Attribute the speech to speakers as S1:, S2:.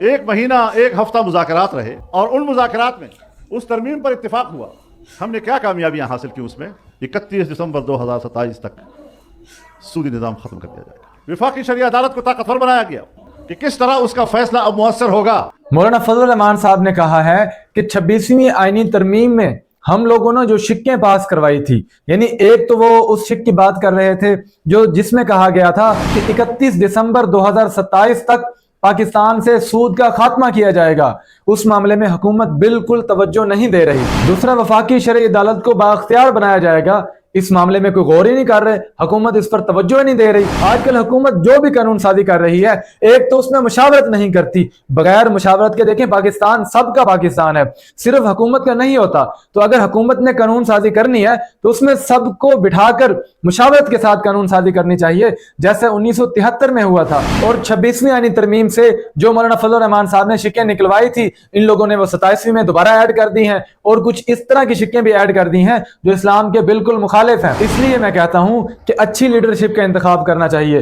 S1: ایک مہینہ ایک ہفتہ مذاکرات رہے اور ان مذاکرات میں اس ترمیم پر اتفاق ہوا. ہم نے کیا کامیابیاں حاصل کی اس میں؟ 31 دسمبر 2027 تک سودی نظام ختم کر دیا جائے گا. وفاقی شرعی عدالت کو طاقتور بنایا گیا کہ کس طرح اس کا فیصلہ اب مؤثر ہوگا.
S2: مولانا فضل الرحمان صاحب نے کہا ہے کہ 26ویں آئینی ترمیم میں ہم لوگوں نے جو شکیں پاس کروائی تھی، یعنی ایک تو وہ اس شک کی بات کر رہے تھے جس میں کہا گیا تھا کہ 31 دسمبر 2027 تک پاکستان سے سود کا خاتمہ کیا جائے گا. اس معاملے میں حکومت بالکل توجہ نہیں دے رہی. دوسرا، وفاقی شرعی عدالت کو بااختیار بنایا جائے گا. اس معاملے میں کوئی غور ہی نہیں کر رہے، حکومت اس پر توجہ نہیں دے رہی. آج کل حکومت جو بھی قانون سازی کر رہی ہے، ایک تو اس میں مشاورت نہیں کرتی. بغیر مشاورت کے دیکھیں، پاکستان سب کا پاکستان ہے، صرف حکومت کا نہیں ہوتا. تو اگر حکومت نے قانون سازی کرنی ہے تو اس میں سب کو بٹھا کر مشاورت کے ساتھ قانون سازی کرنی چاہیے، جیسے 1973 میں ہوا تھا. اور 26ویں آئینی ترمیم سے جو مولانا فضل الرحمان صاحب نے شکیں نکلوائی تھی، ان لوگوں نے وہ 27ویں میں دوبارہ ایڈ کر دی ہیں، اور کچھ اس طرح کی شکیں بھی ایڈ کر دی ہیں جو اسلام کے بالکل مخالف ہیں. اس لیے میں کہتا ہوں کہ اچھی لیڈرشپ کا انتخاب کرنا چاہیے.